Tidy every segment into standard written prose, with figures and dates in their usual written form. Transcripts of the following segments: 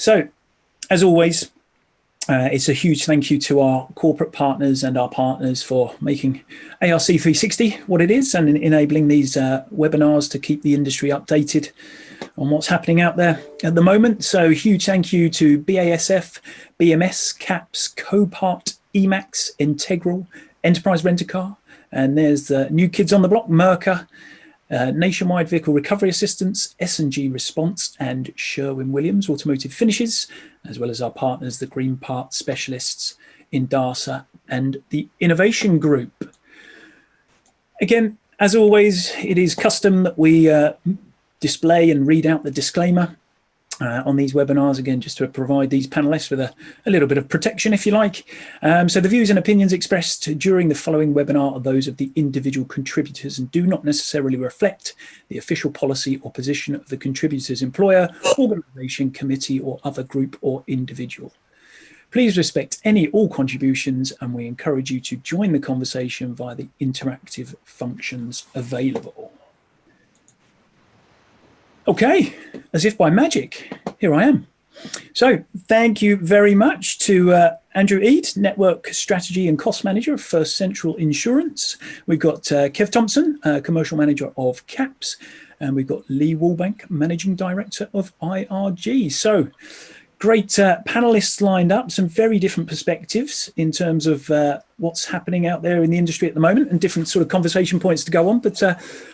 So, as always, it's a huge thank you to our corporate partners and our partners for making ARC360 what it is and enabling these webinars to keep the industry updated on what's happening out there at the moment. So huge thank you to BASF, BMS, CAPS, Copart, Emacs, Integral, Enterprise Rent-A-Car, and there's the new kids on the block, Mercer, Nationwide Vehicle Recovery Assistance, S&G Response, and Sherwin-Williams Automotive Finishes, as well as our partners, the Green Part Specialists, Indasa, and the Innovation Group. Again, as always, it is custom that we display and read out the disclaimer on these webinars, again, just to provide these panelists with a little bit of protection, if you like. So the views and opinions expressed during the following webinar are those of the individual contributors and do not necessarily reflect the official policy or position of the contributor's employer, organisation, committee, or other group or individual. Please respect all contributions, and we encourage you to join the conversation via the interactive functions available. Okay, as if by magic, here I am. So thank you very much to Andrew Eade, Network Strategy and Cost Manager of First Central Insurance. We've got Kev Thompson, Commercial Manager of CAPS, and we've got Lee Wallbank, Managing Director of IRG. So great panelists lined up, some very different perspectives in terms of what's happening out there in the industry at the moment and different sort of conversation points to go on. But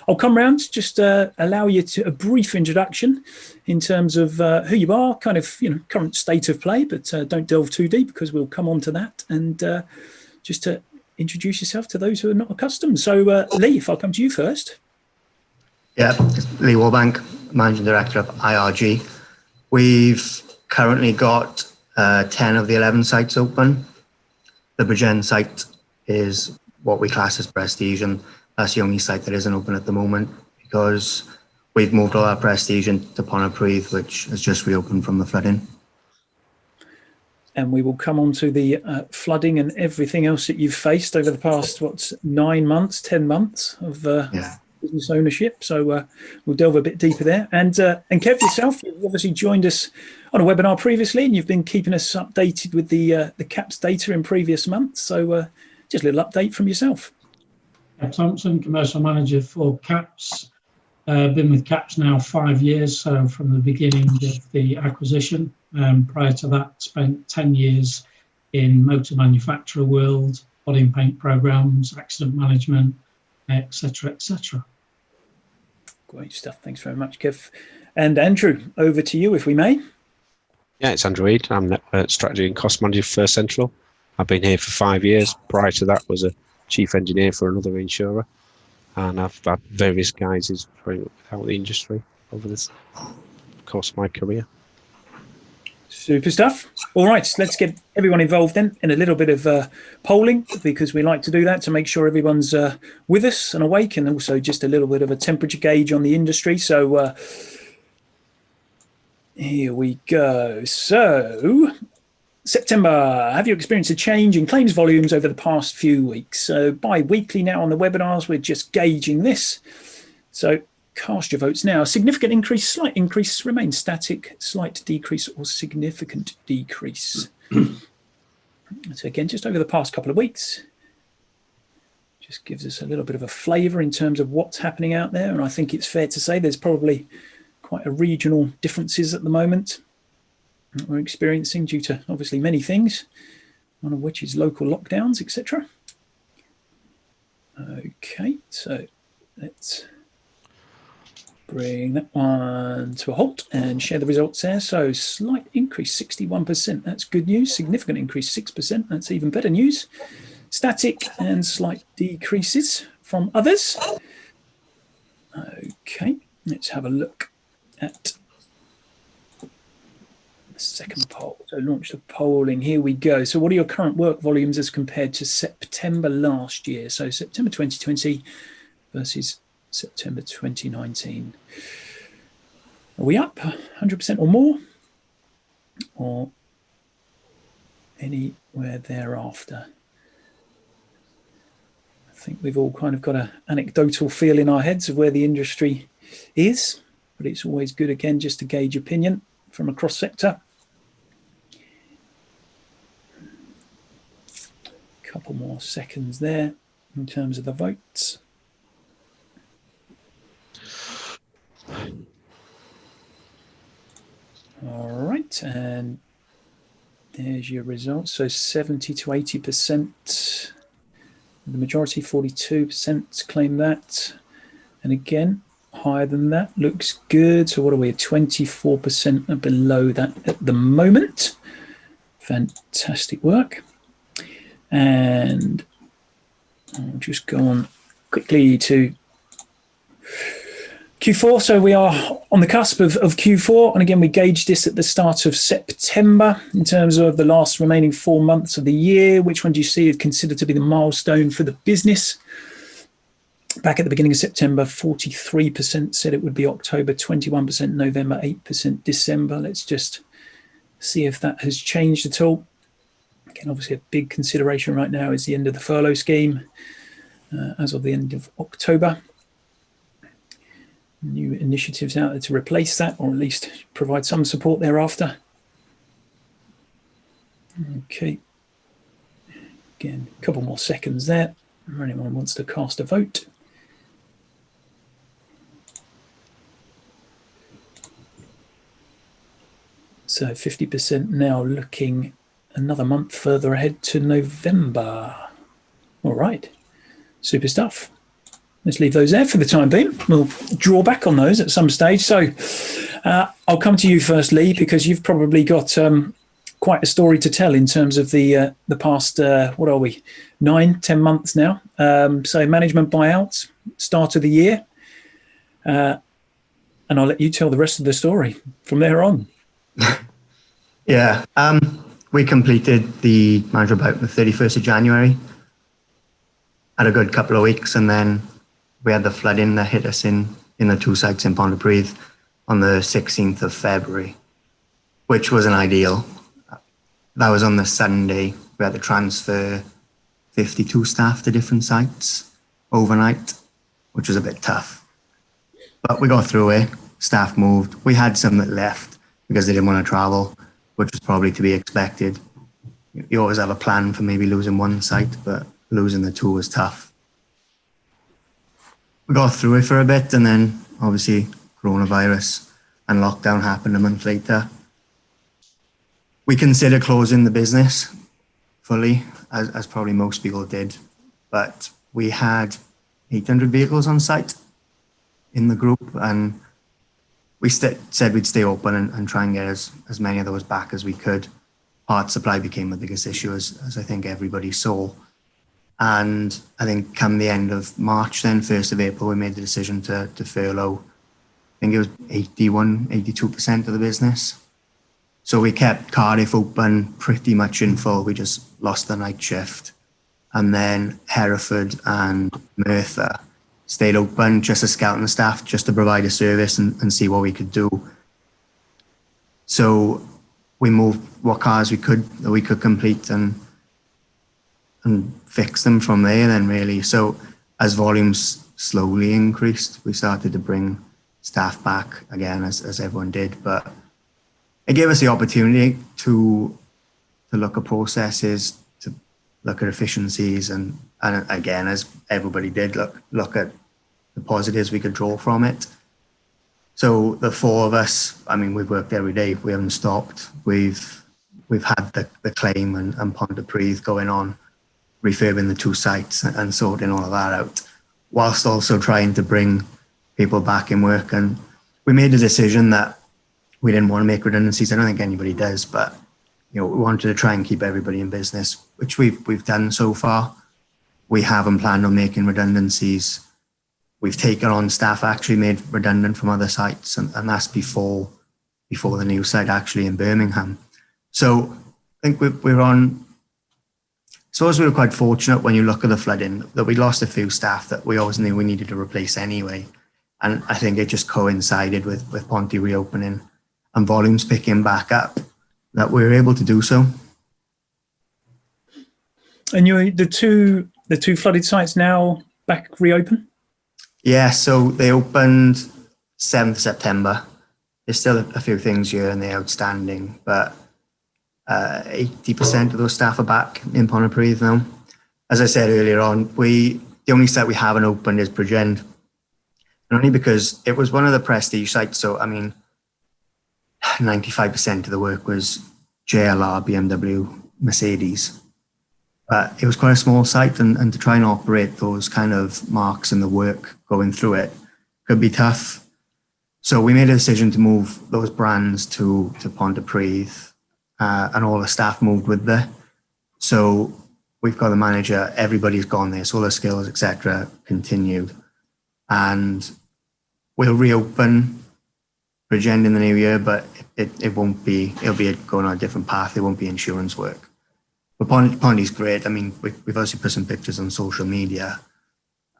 I'll come round, just allow you to a brief introduction in terms of who you are, kind of, current state of play, but don't delve too deep because we'll come on to that. And just to introduce yourself to those who are not accustomed. So Lee, if I'll come to you first. Yeah, Lee Wallbank, Managing Director of IRG. We've currently got 10 of the 11 sites open. The Bridgend site is what we class as prestige, and that's the only site that isn't open at the moment because we've moved all our prestige into Pontypridd, which has just reopened from the flooding. And we will come on to the flooding and everything else that you've faced over the past, 9 months, 10 months of business ownership. So we'll delve a bit deeper there. And Kev, yourself, you've obviously joined us on a webinar previously, and you've been keeping us updated with the CAPS data in previous months. So just a little update from yourself. Thompson, Commercial Manager for CAPS. Been with CAPS now 5 years, so from the beginning of the acquisition. Prior to that, spent 10 years in motor manufacturer world, body and paint programs, accident management, etc., etc. Great stuff. Thanks very much, Kev. And Andrew, over to you, if we may. Yeah, it's Andrew Eade. I'm Network Strategy and Cost Manager for First Central. I've been here for 5 years. Prior to that, was a chief engineer for another insurer, and I've had various guises throughout the industry over this course of my career. Super stuff. All right, let's get everyone involved then in a little bit of polling, because we like to do that to make sure everyone's with us and awake, and also just a little bit of a temperature gauge on the industry. So here we go. So September, have you experienced a change in claims volumes over the past few weeks? So bi-weekly now on the webinars, we're just gauging this. So cast your votes now. Significant increase, slight increase, remain static, slight decrease, or significant decrease. So again, just over the past couple of weeks, just gives us a little bit of a flavour in terms of what's happening out there. And I think it's fair to say there's probably quite a regional differences at the moment that we're experiencing due to obviously many things, one of which is local lockdowns, etc. Okay, so let's bring that one to a halt and share the results there. So slight increase, 61%. That's good news. Significant increase, 6%. That's even better news. Static and slight decreases from others. Okay, let's have a look at the second poll. So launch the polling. Here we go. So what are your current work volumes as compared to September last year? So September 2020 versus September 2019. Are we up 100% or more, or anywhere thereafter? I think we've all kind of got an anecdotal feel in our heads of where the industry is, but it's always good, again, just to gauge opinion from across sector. couple more seconds there in terms of the votes. All right, and there's your results. So 70 to 80%. The majority, 42%, claim that. And again, higher than that. Looks good. So what are we at? 24% below that at the moment. Fantastic work. And I'll just go on quickly to Q4. So we are on the cusp of Q4. And again, we gauged this at the start of September in terms of the last remaining 4 months of the year. Which one do you see is considered to be the milestone for the business? Back at the beginning of September, 43% said it would be October, 21% November, 8% December. Let's just see if that has changed at all. Again, obviously a big consideration right now is the end of the furlough scheme as of the end of October. New initiatives out there to replace that, or at least provide some support thereafter. Okay. Again, a couple more seconds there. If anyone wants to cast a vote. So 50% now, looking another month further ahead to November. All right, super stuff. Let's leave those there for the time being. We'll draw back on those at some stage. So I'll come to you first, Lee, because you've probably got quite a story to tell in terms of the past, what are we, 9-10 months now. So management buyouts, start of the year. And I'll let you tell the rest of the story from there on. Yeah, we completed the management buyout on the 31st of January. Had a good couple of weeks, and then we had the flooding that hit us in the 2 sites in Pontypridd on the 16th of February, which wasn't ideal. That was on the Sunday. We had to transfer 52 staff to different sites overnight, which was a bit tough. But we got through it. Staff moved. We had some that left because they didn't want to travel, which was probably to be expected. You always have a plan for maybe losing one site, but losing the 2 was tough. We got through it for a bit, and then obviously coronavirus and lockdown happened a month later. We considered closing the business fully, as probably most people did, but we had 800 vehicles on site in the group, and we said we'd stay open and try and get as many of those back as we could. Part supply became the biggest issue, as I think everybody saw. And I think come the end of March, then 1st of April, we made the decision to furlough. I think it was 82% of the business. So we kept Cardiff open pretty much in full. We just lost the night shift. And then Hereford and Merthyr stayed open just as scouting staff, just to provide a service and see what we could do. So we moved what cars that we could complete and fix them from there then, really. So as volumes slowly increased, we started to bring staff back again, as everyone did. But it gave us the opportunity to look at processes, to look at efficiencies, and again, as everybody did, look at the positives we could draw from it. So the 4 of us, I mean, we've worked every day. We haven't stopped. We've had the claim and Pontypridd going on, refurbing the 2 sites and sorting all of that out, whilst also trying to bring people back in work. And we made a decision that we didn't want to make redundancies. I don't think anybody does, but we wanted to try and keep everybody in business, which we've done so far. We haven't planned on making redundancies. We've taken on staff actually made redundant from other sites, and that's before the new site actually in Birmingham. So I think we're on. I suppose we were quite fortunate when you look at the flooding that we lost a few staff that we always knew we needed to replace anyway. And I think it just coincided with Ponty reopening and volumes picking back up that we were able to do so. And the two flooded sites now back reopen? Yeah, so they opened 7th September. There's still a few things here and there outstanding, but 80% of those staff are back in Pontypridd now. as I said earlier on, the only site we haven't opened is Bridgend. And only because it was one of the prestige sites. So, I mean, 95% of the work was JLR, BMW, Mercedes. But it was quite a small site, and to try and operate those kind of marks in the work going through it could be tough. So we made a decision to move those brands to Pontypridd, and all the staff moved with there. So we've got the manager, everybody's gone there, so all the skills, etc., continued. And we'll reopen Bridgend in the new year, but it won't be, it'll be going on a different path. It won't be insurance work. But Ponty's great. I mean, we've obviously put some pictures on social media.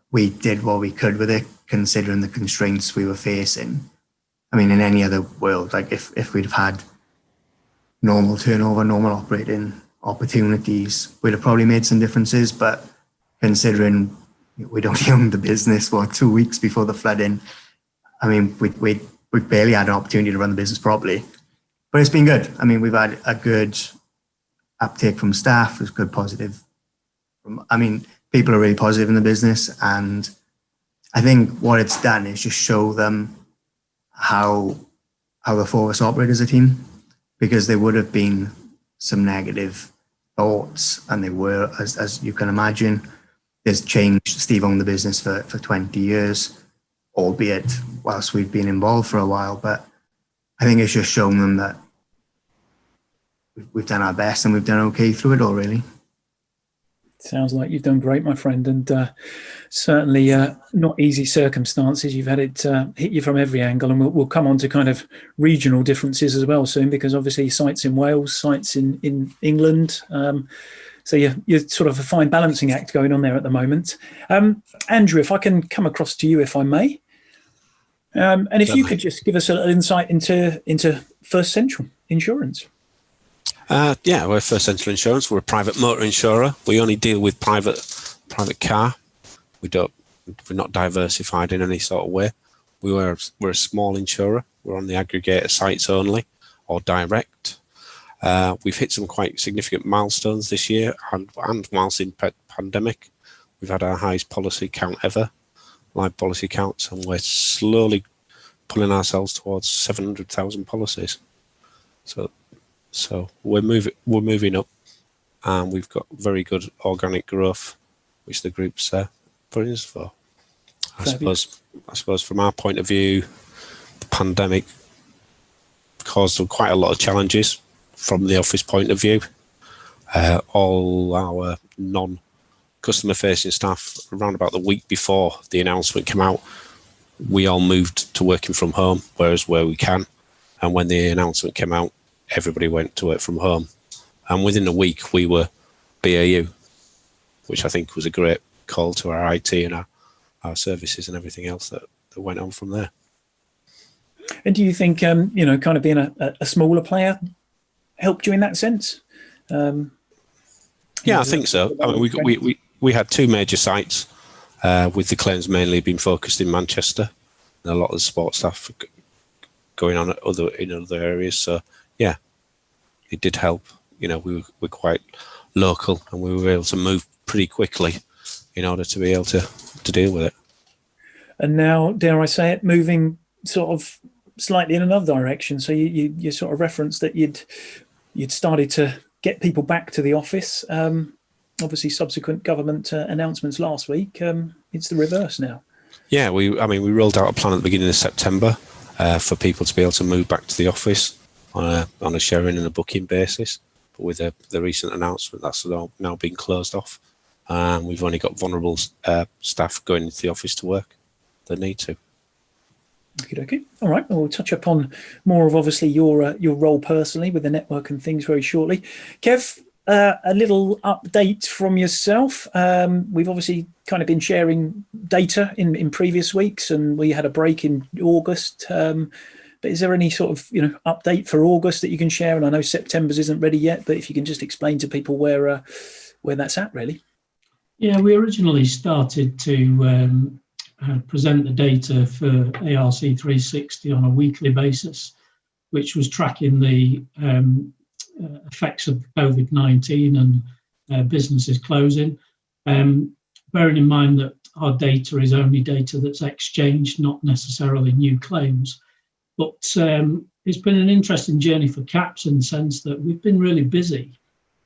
We did what we could with it, considering the constraints we were facing. I mean, in any other world, like if we'd have had normal turnover, normal operating opportunities, we'd have probably made some differences. But considering we'd only owned the business, 2 weeks before the flooding, I mean, we barely had an opportunity to run the business properly. But it's been good. I mean, we've had a good uptake from staff. It's good, positive. People are really positive in the business, and I think what it's done is just show them how the four of us operate as a team, because there would have been some negative thoughts, and they were, as you can imagine. There's change. Steve owned the business for 20 years, albeit whilst we've been involved for a while, but I think it's just shown them that we've done our best and we've done okay through it all, really. Sounds like you've done great, my friend, and certainly not easy circumstances. You've had it hit you from every angle, and we'll come on to kind of regional differences as well soon, because obviously sites in Wales, sites in England. So you're sort of a fine balancing act going on there at the moment. Andrew, if I can come across to you, if I may, and if you could just give us a little insight into First Central Insurance. We're First Central Insurance. We're a private motor insurer. We only deal with private car. We're not diversified in any sort of way. We're a small insurer. We're on the aggregator sites only, or direct. We've hit some quite significant milestones this year, and whilst in pandemic, we've had our highest policy count ever, live policy counts, and we're slowly pulling ourselves towards 700,000 policies. So we're moving up, and we've got very good organic growth, which the group's putting us for. I suppose from our point of view, the pandemic caused quite a lot of challenges from the office point of view. All our non-customer facing staff, around about the week before the announcement came out, we all moved to working from home, where we can. And when the announcement came out, everybody went to work from home. And within a week, we were BAU, which I think was a great call to our IT and our services and everything else that went on from there. And do you think, kind of being a smaller player helped you in that sense? I think so. I mean, we had two major sites, with the claims mainly being focused in Manchester, and a lot of the support staff going on in other areas. So yeah, it did help. We were quite local, and we were able to move pretty quickly in order to be able to deal with it. And now, dare I say it, moving sort of slightly in another direction. So you sort of referenced that you'd started to get people back to the office. Obviously, subsequent government announcements last week. It's the reverse now. Yeah, we rolled out a plan at the beginning of September for people to be able to move back to the office on a sharing and a booking basis. But with the recent announcement, that's now been closed off. We've only got vulnerable staff going into the office to work that need to. Okay. All right. Well, we'll touch upon more of obviously your role personally with the network and things very shortly. Kev, a little update from yourself. We've obviously kind of been sharing data in previous weeks, and we had a break in August. But is there any sort of update for August that you can share? And I know September's isn't ready yet, but if you can just explain to people where that's at, really. Yeah, we originally started to present the data for ARC360 on a weekly basis, which was tracking the effects of COVID-19 and businesses closing. Bearing in mind that our data is only data that's exchanged, not necessarily new claims. But it's been an interesting journey for CAPS in the sense that we've been really busy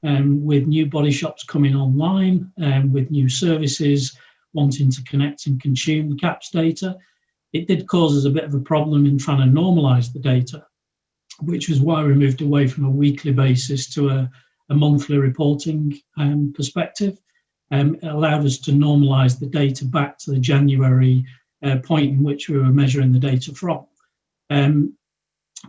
with new body shops coming online, with new services wanting to connect and consume the CAPS data. It did cause us a bit of a problem in trying to normalise the data, which was why we moved away from a weekly basis to a monthly reporting perspective. It allowed us to normalise the data back to the January point in which we were measuring the data from.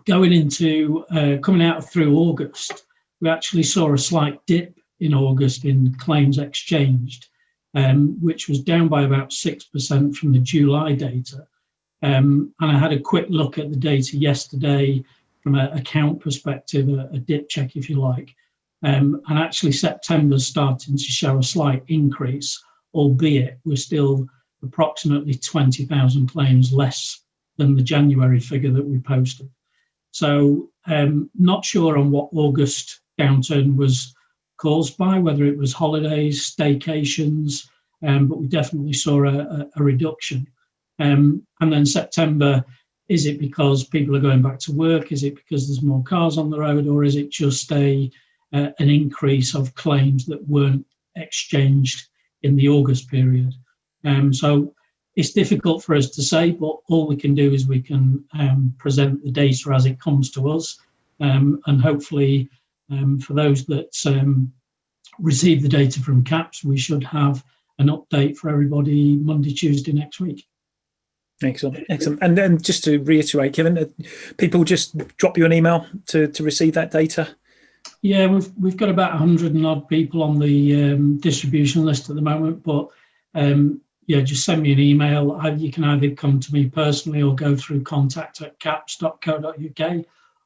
Going into coming out through August, we actually saw a slight dip in August in claims exchanged, which was down by about 6% from the July data. And I had a quick look at the data yesterday from an account perspective, a dip check, if you like. And actually September's starting to show a slight increase, albeit we're still approximately 20,000 claims less than the January figure that we posted. So not sure on what August downturn was caused by, whether it was holidays, staycations, but we definitely saw a reduction. And then September, is it because people are going back to work? Is it because there's more cars on the road? Or is it just an increase of claims that weren't exchanged in the August period? So it's difficult for us to say, but all we can do is we can present the data as it comes to us. And hopefully for those that receive the data from CAPS, we should have an update for everybody Monday, Tuesday next week. Excellent, excellent. And then just to reiterate, Kevin, people just drop you an email to receive that data? Yeah, we've got about 100 and odd people on the distribution list at the moment, but yeah, just send me an email. You can either come to me personally or go through contact@caps.co.uk,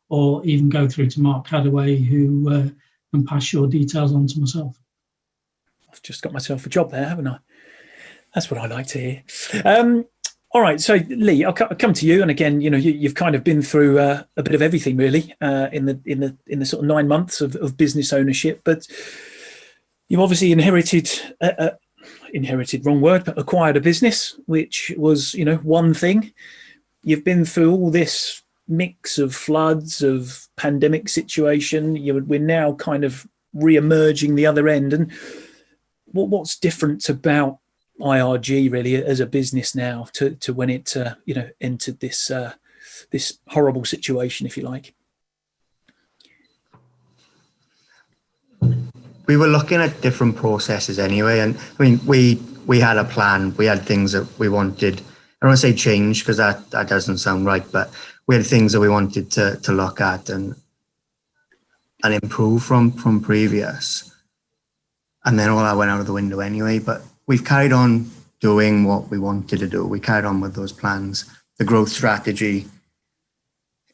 or even go through to Mark Hadaway, who can pass your details on to myself. I've just got myself a job there, haven't I? That's what I like to hear. All right, so Lee, I'll come to you, and again, you know, you've kind of been through a bit of everything, really, in the sort of 9 months of business ownership. But you obviously inherited, wrong word, but acquired a business, which was, you know, one thing. You've been through all this mix of floods, of pandemic situation. We're now kind of re-emerging the other end, and what's different about IRG really as a business now to when it you know, entered this this horrible situation, if you like? We were looking at different processes anyway, and I mean we had a plan. We had things that we wanted. I don't want to say change because that doesn't sound right, but we had things that we wanted to look at and improve from previous. And then all that went out of the window anyway, but we've carried on doing what we wanted to do. We carried on with those plans. The growth strategy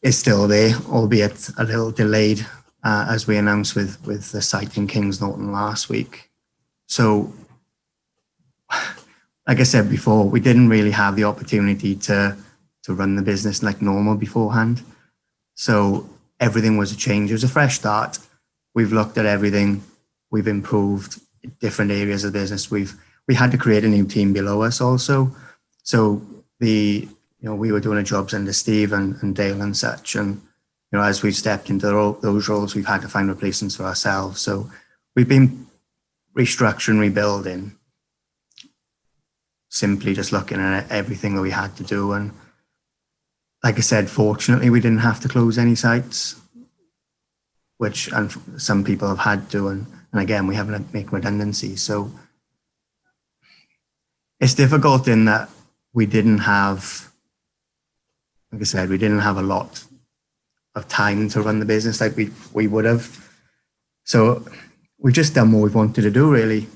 is still there, albeit a little delayed, as we announced with the site in Kings Norton last week. So, like I said before, we didn't really have the opportunity to run the business like normal beforehand. So everything was a change. It was a fresh start. We've looked at everything. We've improved different areas of the business. We had to create a new team below us also. So we were doing our jobs under Steve and Dale and such. And, you know, as we've stepped into those roles, we've had to find replacements for ourselves. So we've been restructuring, rebuilding, simply just looking at everything that we had to do. And like I said, fortunately, we didn't have to close any sites, which some people have had to. And again, we haven't had to make redundancies. So it's difficult in that we didn't have, like I said, we didn't have a lot of time to run the business like we would have. So we've just done what we've wanted to do, really.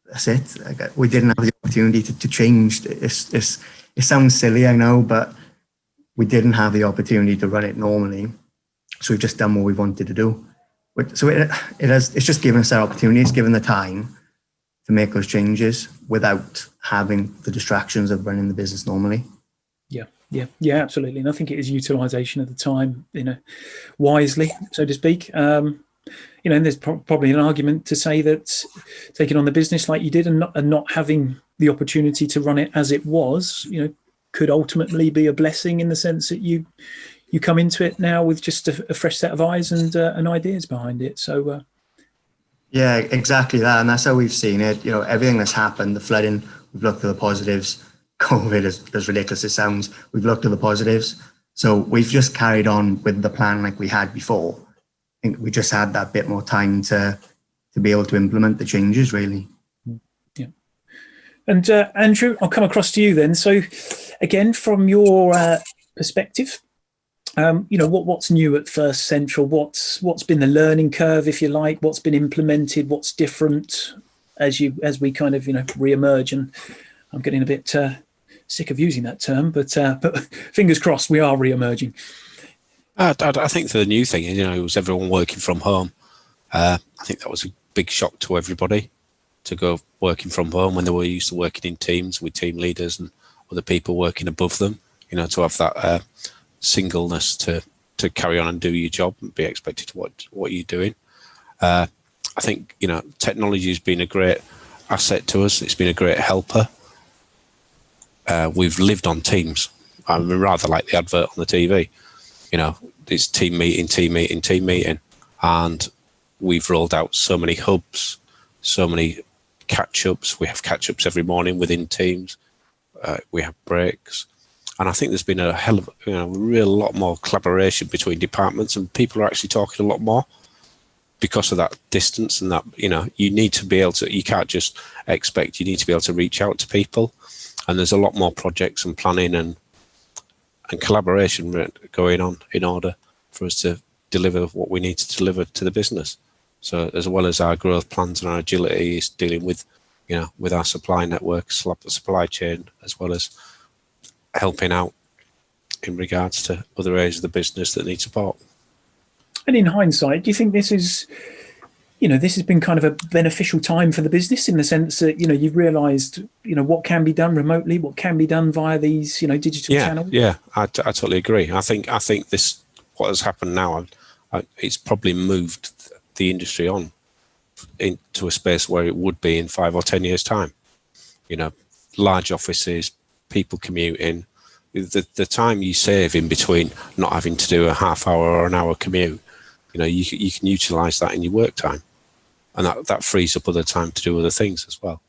That's it. We didn't have the opportunity to change. It sounds silly, I know, but we didn't have the opportunity to run it normally. So we've just done what we wanted to do. So it's just given us that opportunity. It's given the time to make those changes without having the distractions of running the business normally. Yeah, absolutely. And I think it is utilisation of the time, you know, wisely, so to speak. and there's probably an argument to say that taking on the business like you did and not having the opportunity to run it as it was, could ultimately be a blessing in the sense that you come into it now with just a fresh set of eyes and ideas behind it. So yeah, exactly that, and that's how we've seen it. Everything that's happened, the flooding, we've looked at the positives. COVID, as ridiculous as it sounds, we've looked at the positives. So we've just carried on with the plan like we had before. I think we just had that bit more time to be able to implement the changes, really. Yeah. And Andrew, I'll come across to you then. So again, from your perspective, what's new at First Central? What's been the learning curve, if you like? What's been implemented? What's different as we kind of re-emerge? And I'm getting a bit sick of using that term, but fingers crossed we are re-emerging. I think the new thing is, it was everyone working from home. I think that was a big shock to everybody to go working from home when they were used to working in teams with team leaders and other people working above them. To have that singleness to carry on and do your job and be expected to what you're doing. I think technology has been a great asset to us. It's been a great helper. We've lived on Teams. I mean, rather like the advert on the TV. It's team meeting, and we've rolled out so many hubs, so many catch-ups. We have catch-ups every morning within Teams. We have breaks, and I think there's been a hell of real lot more collaboration between departments, and people are actually talking a lot more because of that distance and that you need to be able to. You can't just expect. You need to be able to reach out to people. And there's a lot more projects and planning and collaboration going on in order for us to deliver what we need to deliver to the business. So as well as our growth plans and our agility is dealing with, with our supply network, supply chain, as well as helping out in regards to other areas of the business that need support. And in hindsight, do you think this is, this has been kind of a beneficial time for the business in the sense that, you've realised, what can be done remotely, what can be done via these, digital channels? Yeah, I totally agree. I think this, what has happened now, it's probably moved the industry on into a space where it would be in 5 or 10 years' time. Large offices, people commuting, the time you save in between not having to do a half hour or an hour commute, you can utilise that in your work time. And that frees up other time to do other things as well.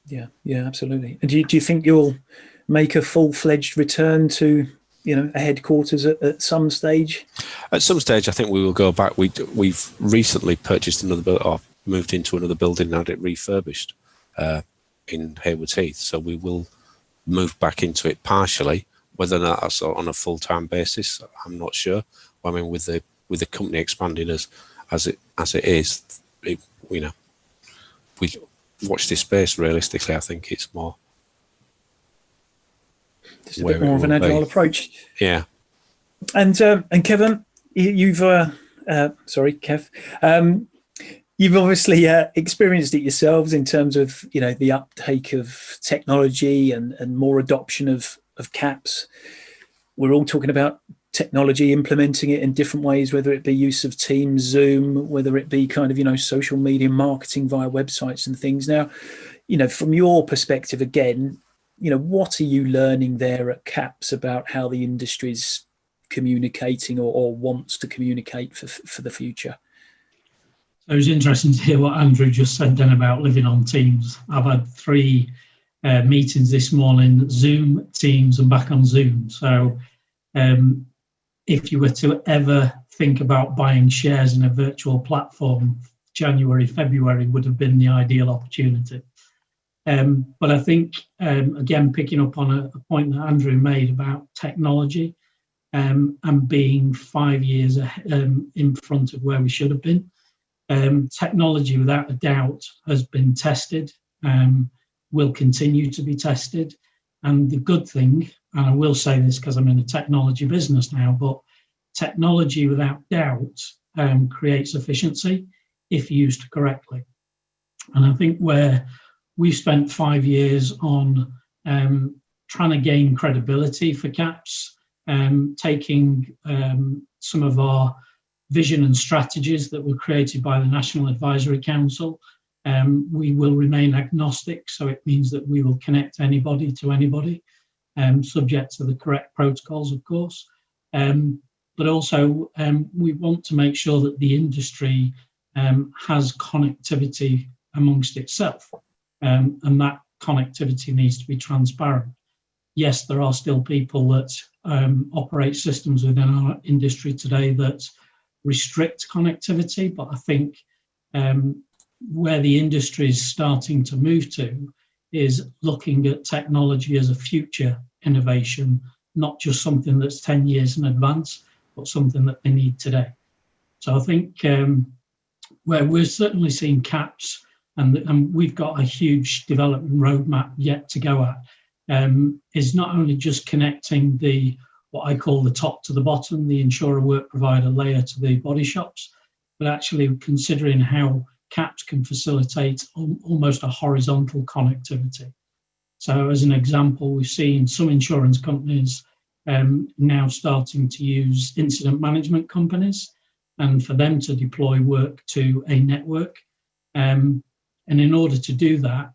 Yeah, absolutely. And do you think you'll make a full-fledged return to, a headquarters at some stage? At some stage, I think we will go back. We've recently purchased or moved into another building and had it refurbished in Haywards Heath. So we will move back into it partially. Whether or not that's on a full-time basis, I'm not sure. I mean, with the company expanding as it is. We watch this space realistically. I think it's more just a bit more of an agile approach. Yeah. And Kevern, you've Kev, you've obviously experienced it yourselves in terms of the uptake of technology and more adoption of CAPS. We're all talking about technology, implementing it in different ways, whether it be use of Teams, Zoom, whether it be kind of, social media marketing via websites and things. Now, from your perspective, again, what are you learning there at CAPS about how the industry's communicating or wants to communicate for the future? So it was interesting to hear what Andrew just said then about living on Teams. I've had 3 meetings this morning, Zoom, Teams, and back on Zoom. So if you were to ever think about buying shares in a virtual platform, January, February would have been the ideal opportunity. But I think, again, picking up on a point that Andrew made about technology and being 5 years in front of where we should have been. Technology, without a doubt, has been tested, will continue to be tested. And the good thing, and I will say this because I'm in a technology business now, but technology, without doubt, creates efficiency if used correctly. And I think where we spent 5 years on trying to gain credibility for CAPS, taking some of our vision and strategies that were created by the National Advisory Council. We will remain agnostic, so it means that we will connect anybody to anybody, subject to the correct protocols, of course. But also, we want to make sure that the industry has connectivity amongst itself, and that connectivity needs to be transparent. Yes, there are still people that operate systems within our industry today that restrict connectivity, but I think where the industry is starting to move to is looking at technology as a future innovation, not just something that's 10 years in advance, but something that they need today. So I think where we're certainly seeing CAPS, and we've got a huge development roadmap yet to go at, is not only just connecting what I call the top to the bottom, the insurer work provider layer to the body shops, but actually considering how CAPS can facilitate almost a horizontal connectivity. So as an example, we've seen some insurance companies now starting to use incident management companies, and for them to deploy work to a network. And in order to do that,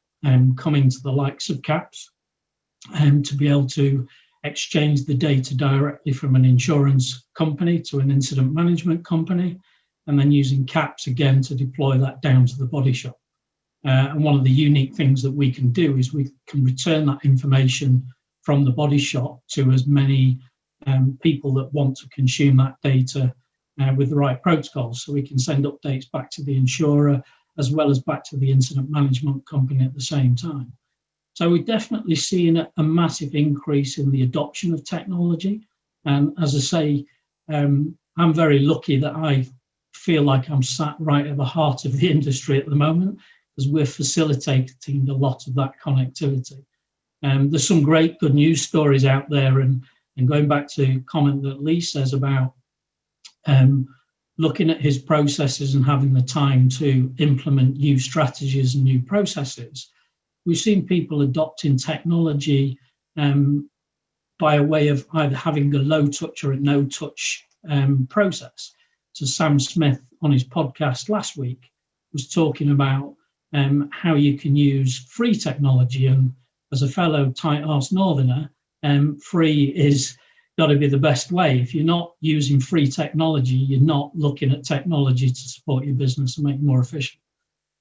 coming to the likes of CAPS, to be able to exchange the data directly from an insurance company to an incident management company, and then using CAPS again to deploy that down to the body shop. And one of the unique things that we can do is we can return that information from the body shop to as many people that want to consume that data with the right protocols. So we can send updates back to the insurer as well as back to the incident management company at the same time. So we're definitely seeing a massive increase in the adoption of technology. And as I say, I'm very lucky that I feel like I'm sat right at the heart of the industry at the moment, because we're facilitating a lot of that connectivity. There's some great good news stories out there, and going back to a comment that Lee says about looking at his processes and having the time to implement new strategies and new processes, we've seen people adopting technology by a way of either having a low touch or a no touch process. So Sam Smith on his podcast last week was talking about how you can use free technology, and as a fellow tight arse northerner, free is got to be the best way. If you're not using free technology, you're not looking at technology to support your business and make it more efficient.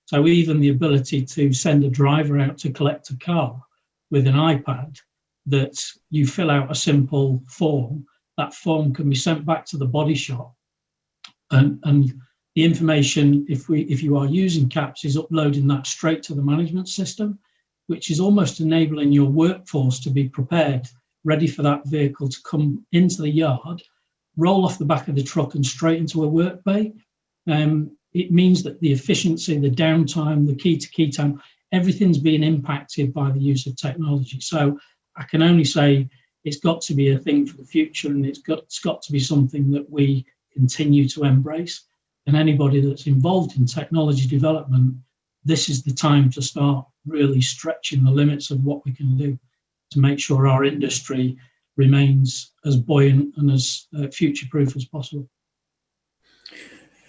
So even the ability to send a driver out to collect a car with an iPad, that you fill out a simple form, that form can be sent back to the body shop, and the information, if you are using CAPS, is uploading that straight to the management system, which is almost enabling your workforce to be prepared, ready for that vehicle to come into the yard, roll off the back of the truck and straight into a work bay. It means that the efficiency, the downtime, the key-to-key time, everything's being impacted by the use of technology. So I can only say it's got to be a thing for the future, and it's got to be something that we continue to embrace. And anybody that's involved in technology development, this is the time to start really stretching the limits of what we can do to make sure our industry remains as buoyant and as future-proof as possible.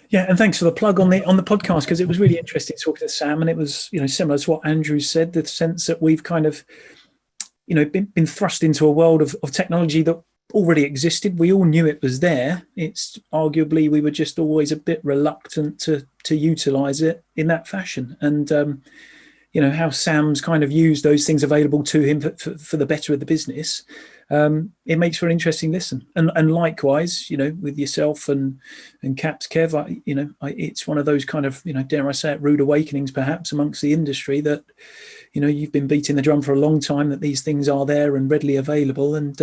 Yeah, and thanks for the plug on the podcast, because it was really interesting talking to Sam, and it was similar to what Andrew said, the sense that we've kind of been thrust into a world of technology that already existed. We all knew it was there. It's arguably we were just always a bit reluctant to utilize it in that fashion. And how Sam's kind of used those things available to him for the better of the business. It makes for an interesting listen. And likewise, with yourself and CAPS Kev, it's one of those kind of, dare I say it, rude awakenings perhaps amongst the industry that, you've been beating the drum for a long time that these things are there and readily available. And,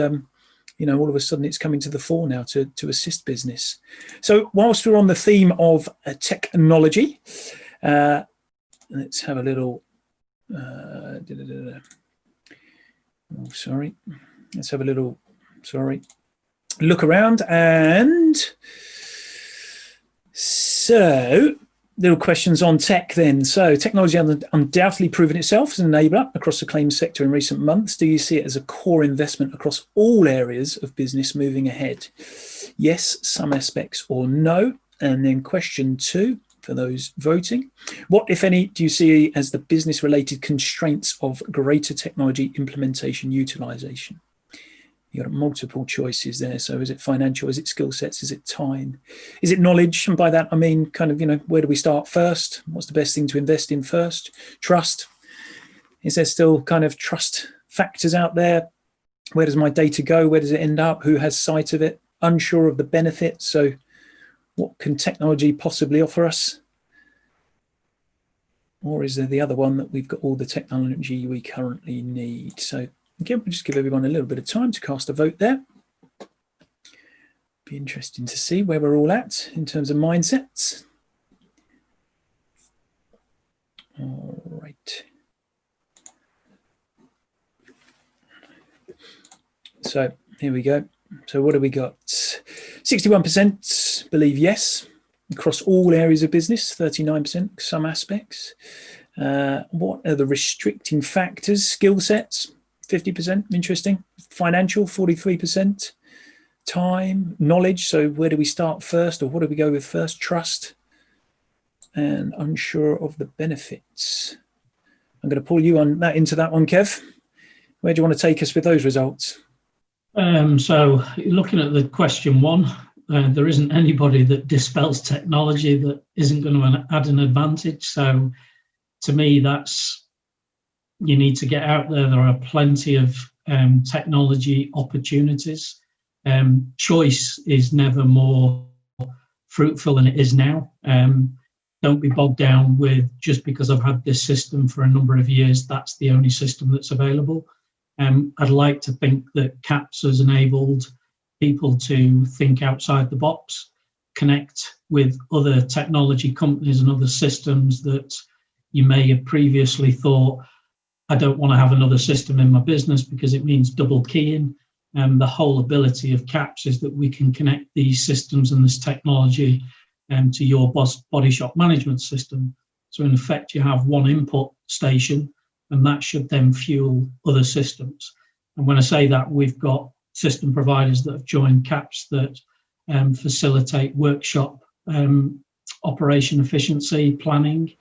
all of a sudden it's coming to the fore now to assist business. So whilst we're on the theme of technology, let's have a little, let's have a little, look around. And so little questions on tech then. So technology has undoubtedly proven itself as an enabler across the claims sector in recent months. Do you see it as a core investment across all areas of business moving ahead? Yes, some aspects, or no? And then question 2 for those voting. What, if any, do you see as the business-related constraints of greater technology implementation utilization? You've got multiple choices there. So is it financial? Is it skill sets? Is it time? Is it knowledge? And by that, I mean kind of, where do we start first? What's the best thing to invest in first? Trust. Is there still kind of trust factors out there? Where does my data go? Where does it end up? Who has sight of it? Unsure of the benefits. So what can technology possibly offer us? Or is there the other one that we've got all the technology we currently need? So again, we'll just give everyone a little bit of time to cast a vote there. Be interesting to see where we're all at in terms of mindsets. All right. So here we go. So what have we got? 61% believe yes across all areas of business, 39% some aspects. What are the restricting factors? Skill sets, 50%, interesting. Financial, 43%. Time, knowledge, so where do we start first, or what do we go with first? Trust, and unsure of the benefits. I'm going to pull you on that into that one, Kev. Where do you want to take us with those results? So looking at the question 1, there isn't anybody that dispels technology that isn't going to add an advantage. So to me, that's, you need to get out there. There are plenty of technology opportunities. Choice is never more fruitful than it is now. Don't be bogged down with, just because I've had this system for a number of years, that's the only system that's available. I'd like to think that CAPS has enabled people to think outside the box, connect with other technology companies and other systems that you may have previously thought, I don't want to have another system in my business because it means double keying. The whole ability of CAPS is that we can connect these systems and this technology to your body shop management system. So in effect, you have one input station, and that should then fuel other systems. And when I say that, we've got system providers that have joined CAPS that facilitate workshop operation efficiency planning.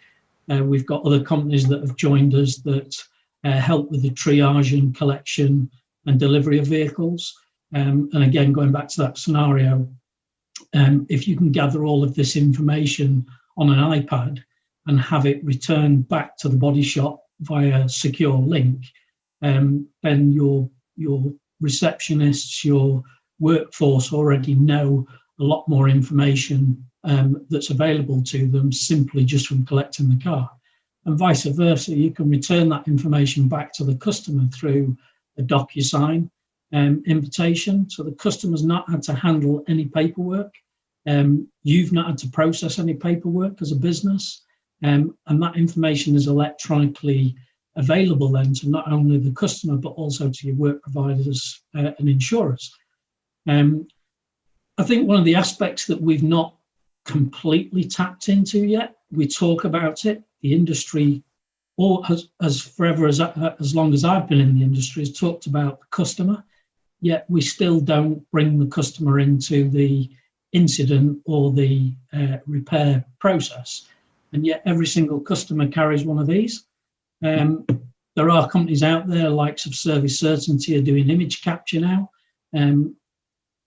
We've got other companies that have joined us that help with the triage and collection and delivery of vehicles. And again, going back to that scenario, if you can gather all of this information on an iPad and have it returned back to the body shop via secure link, then your receptionists, your workforce already know a lot more information that's available to them simply just from collecting the car. And vice versa, you can return that information back to the customer through a DocuSign invitation. So the customer's not had to handle any paperwork. You've not had to process any paperwork as a business. And that information is electronically available then to not only the customer, but also to your work providers and insurers. I think one of the aspects that we've not completely tapped into yet, we talk about it, the industry, or as forever, as long as I've been in the industry, has talked about the customer, yet we still don't bring the customer into the incident or the repair process. And yet every single customer carries one of these. There are companies out there, likes of Service Certainty, are doing image capture now.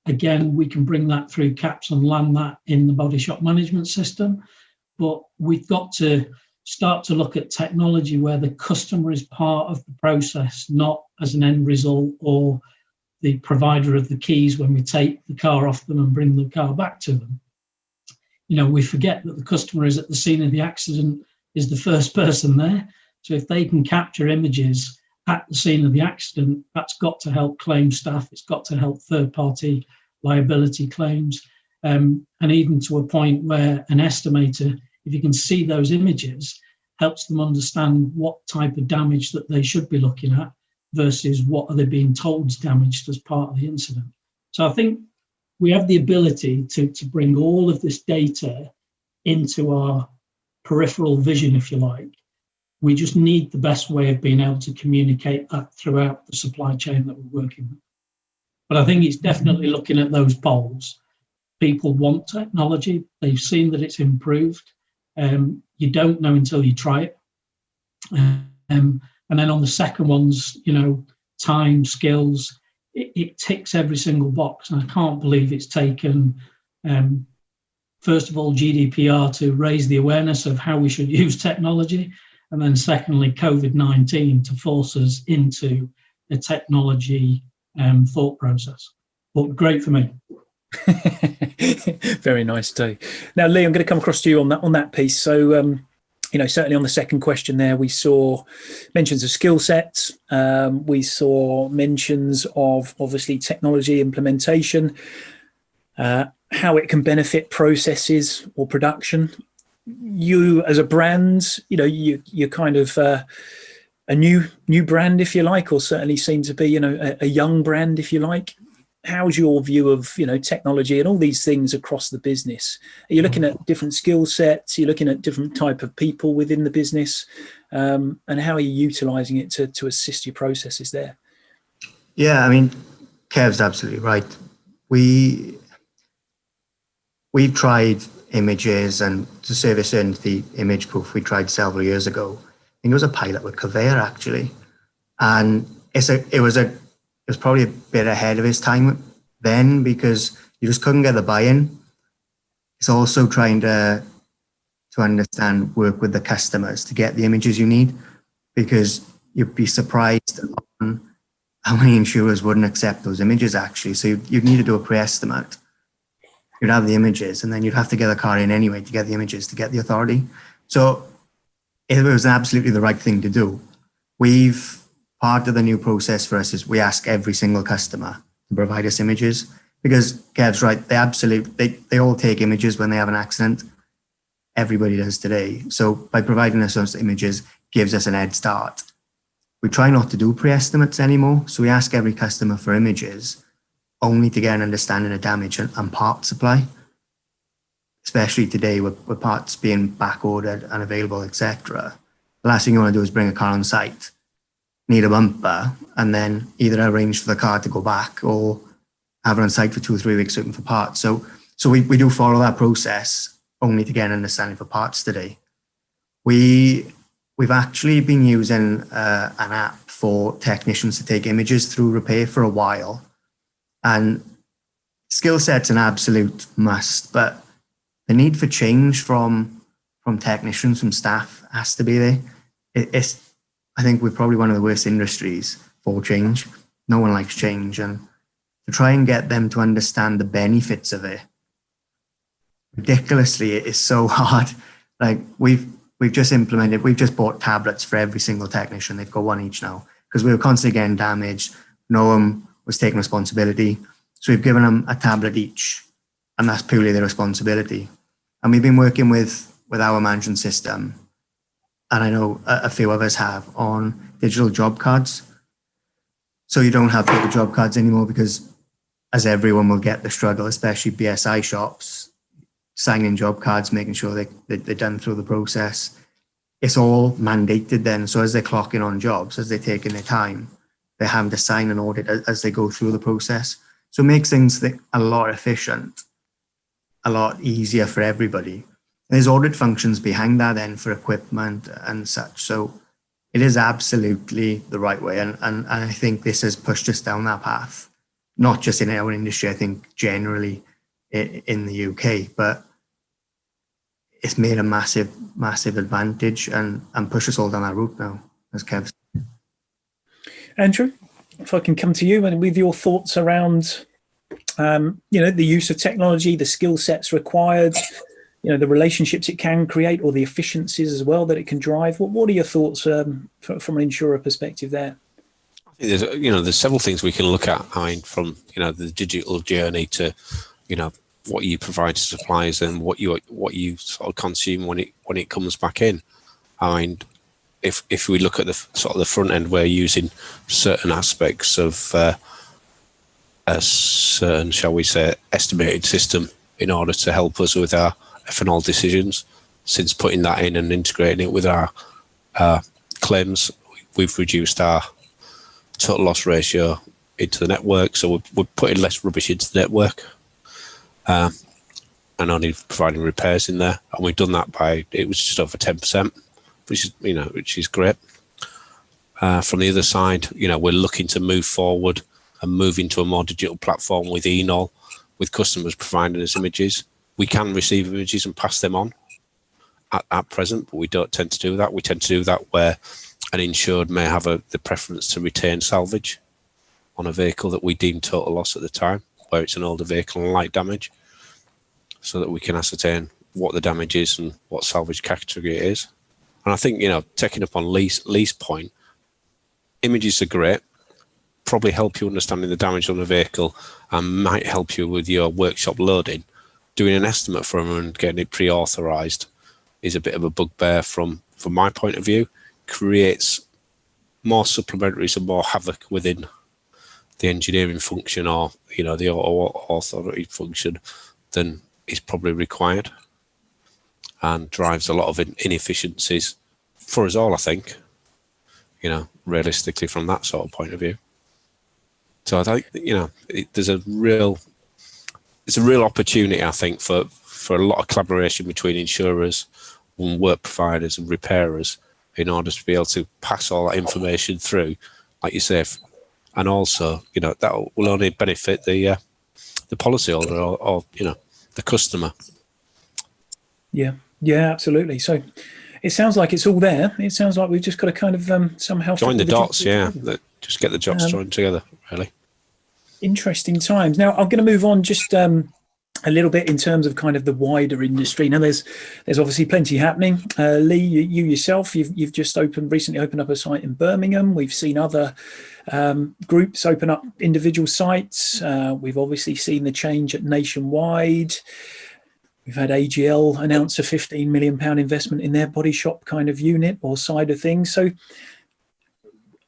Again, we can bring that through CAPS and land that in the body shop management system. But we've got to start to look at technology where the customer is part of the process, not as an end result or the provider of the keys when we take the car off them and bring the car back to them. You know, we forget that the customer is at the scene of the accident, is the first person there. So if they can capture images at the scene of the accident, that's got to help claim staff. It's got to help third-party liability claims. And even to a point where an estimator, if you can see those images, helps them understand what type of damage that they should be looking at versus what are they being told is damaged as part of the incident. So I think we have the ability to bring all of this data into our peripheral vision, if you like. We just need the best way of being able to communicate that throughout the supply chain that we're working with. But I think it's definitely looking at those polls. people want technology. They've seen that it's improved. You don't know until you try it. And then on the second ones, time, skills, it ticks every single box. And I can't believe it's taken, first of all, GDPR to raise the awareness of how we should use technology. And then secondly, COVID-19 to force us into a technology thought process. But great for me. Very nice too. Now, Lee, I'm going to come across to you on that piece. So, certainly on the second question there, we saw mentions of skill sets. We saw mentions of obviously technology implementation, how it can benefit processes or production. You as a brand, you're kind of a new brand, if you like, or certainly seem to be, a young brand, if you like. How's your view of, technology and all these things across the business? Are you looking at different skill sets? Are you looking at different type of people within the business? And how are you utilizing it to assist your processes there? Yeah, I mean, Kev's absolutely right. We've tried images, and to service into the image proof we tried several years ago. I think it was a pilot with Kevern actually. And it was probably a bit ahead of its time then, because you just couldn't get the buy-in. It's also trying to understand, work with the customers to get the images you need, because you'd be surprised on how many insurers wouldn't accept those images actually. So you'd need to do a pre-estimate. You'd have the images, and then you'd have to get the car in anyway to get the images, to get the authority. So it was absolutely the right thing to do. Part of the new process for us is we ask every single customer to provide us images, because Kev's right, they all take images when they have an accident. Everybody does today. So by providing us those images gives us an head start. We try not to do pre-estimates anymore. So we ask every customer for images only to get an understanding of damage and part supply, especially today with parts being back ordered, unavailable, etc. The last thing you want to do is bring a car on site, need a bumper, and then either arrange for the car to go back or have it on site for 2 or 3 weeks looking for parts. So we do follow that process only to get an understanding for parts today. We've actually been using an app for technicians to take images through repair for a while. And skill set's an absolute must, but the need for change from technicians, from staff, has to be there. I think we're probably one of the worst industries for change. No one likes change, and to try and get them to understand the benefits of it, ridiculously, it is so hard. Like we've just bought tablets for every single technician. They've got one each now, because we were constantly getting damaged. No one was taking responsibility. So we've given them a tablet each, and that's purely their responsibility. And we've been working with our management system, and I know a few of us have, on digital job cards. So you don't have paper job cards anymore, because as everyone will get the struggle, especially BSI shops, signing job cards, making sure they're done through the process. It's all mandated then. So as they're clocking on jobs, as they're taking their time, they're having to sign an audit as they go through the process. So it makes things a lot efficient, a lot easier for everybody. There's audit functions behind that then for equipment and such. So it is absolutely the right way. And I think this has pushed us down that path, not just in our industry, I think generally in the UK, but it's made a massive, massive advantage and push us all down that route now, as Kev said. Andrew, if I can come to you and with your thoughts around, the use of technology, the skill sets required, the relationships it can create, or the efficiencies as well that it can drive. What are your thoughts from an insurer perspective there? I think there's several things we can look at. I mean, from the digital journey to what you provide to suppliers and what you sort of consume when it comes back in. I mean, if we look at the sort of the front end, we're using certain aspects of a certain, shall we say, estimated system in order to help us with our F&O decisions. Since putting that in and integrating it with our claims, we've reduced our total loss ratio into the network, so we're putting less rubbish into the network. and only providing repairs in there. And we've done that it was just over 10%, which is great. From the other side, we're looking to move forward and move into a more digital platform with Eade, with customers providing us images. We can receive images and pass them on at present, but we don't tend to do that. We tend to do that where an insured may have the preference to retain salvage on a vehicle that we deem total loss at the time, where it's an older vehicle and light damage, so that we can ascertain what the damage is and what salvage category it is. And I think, taking up on Lee's point, images are great, probably help you understanding the damage on the vehicle and might help you with your workshop loading. Doing an estimate from them and getting it pre-authorised is a bit of a bugbear from my point of view. Creates more supplementaries and more havoc within the engineering function or the authority function than is probably required, and drives a lot of inefficiencies for us all, I think, realistically from that sort of point of view. So I think there's a real opportunity, I think, for a lot of collaboration between insurers and work providers and repairers in order to be able to pass all that information through, like you say, and also, that will only benefit the policyholder or the customer. Yeah, absolutely. So it sounds like it's all there. It sounds like we've just got to kind of somehow join the dots. Yeah, just get the dots joined together. Really interesting times. Now I'm going to move on just a little bit in terms of kind of the wider industry. Now there's obviously plenty happening. Lee, you yourself, you've just recently opened up a site in Birmingham. We've seen other groups open up individual sites. We've obviously seen the change at Nationwide. We've had AGL announce a £15 million investment in their body shop kind of unit or side of things. So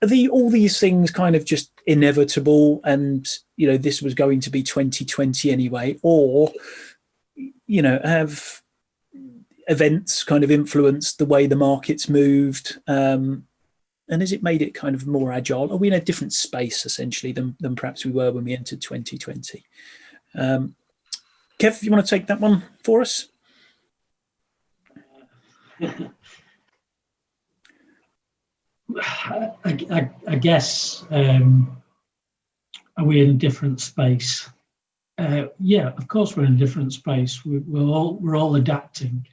are all these things kind of just inevitable, and this was going to be 2020 anyway, or have events kind of influenced the way the market's moved, and has it made it kind of more agile? Are we in a different space essentially than perhaps we were when we entered 2020? Kev, you want to take that one for us? I guess, are we in a different space? Yeah, of course we're in a different space. We're all adapting.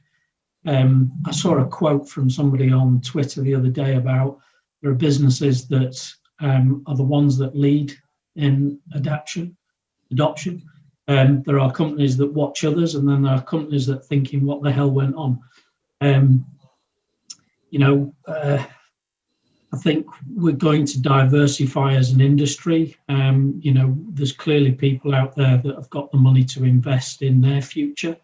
I saw a quote from somebody on Twitter the other day about there are businesses that are the ones that lead in adoption. There are companies that watch others, and then there are companies that are thinking, what the hell went on? I think we're going to diversify as an industry. There's clearly people out there that have got the money to invest in their future.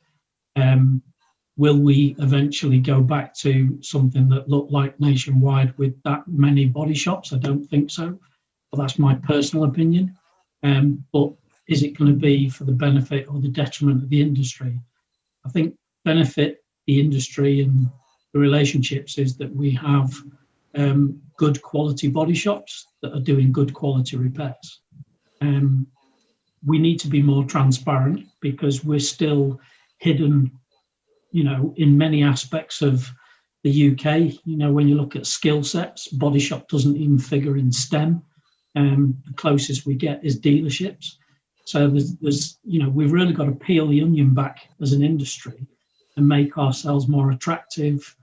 Will we eventually go back to something that looked like Nationwide with that many body shops? I don't think so, but that's my personal opinion. But is it going to be for the benefit or the detriment of the industry? I think benefit the industry and the relationships is that we have good quality body shops that are doing good quality repairs. We need to be more transparent because we're still hidden, in many aspects of the UK. When you look at skill sets, body shop doesn't even figure in STEM. The closest we get is dealerships. So there's we've really got to peel the onion back as an industry and make ourselves more attractive,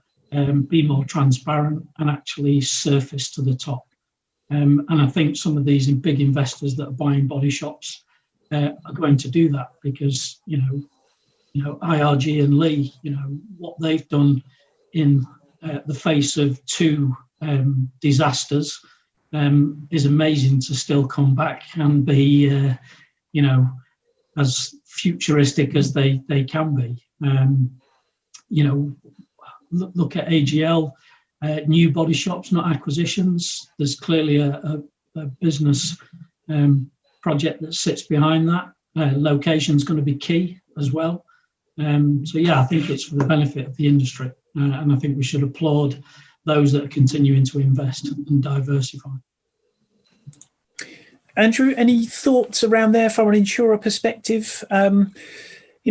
be more transparent, and actually surface to the top. And I think some of these big investors that are buying body shops are going to do that because, IRG and Lee, what they've done in the face of two disasters is amazing to still come back and be, as futuristic as they can be. Look at AGL, new body shops, not acquisitions. There's clearly a business project that sits behind that. Location's going to be key as well. I think it's for the benefit of the industry, and I think we should applaud those that are continuing to invest and diversify. Andrew, any thoughts around there from an insurer perspective?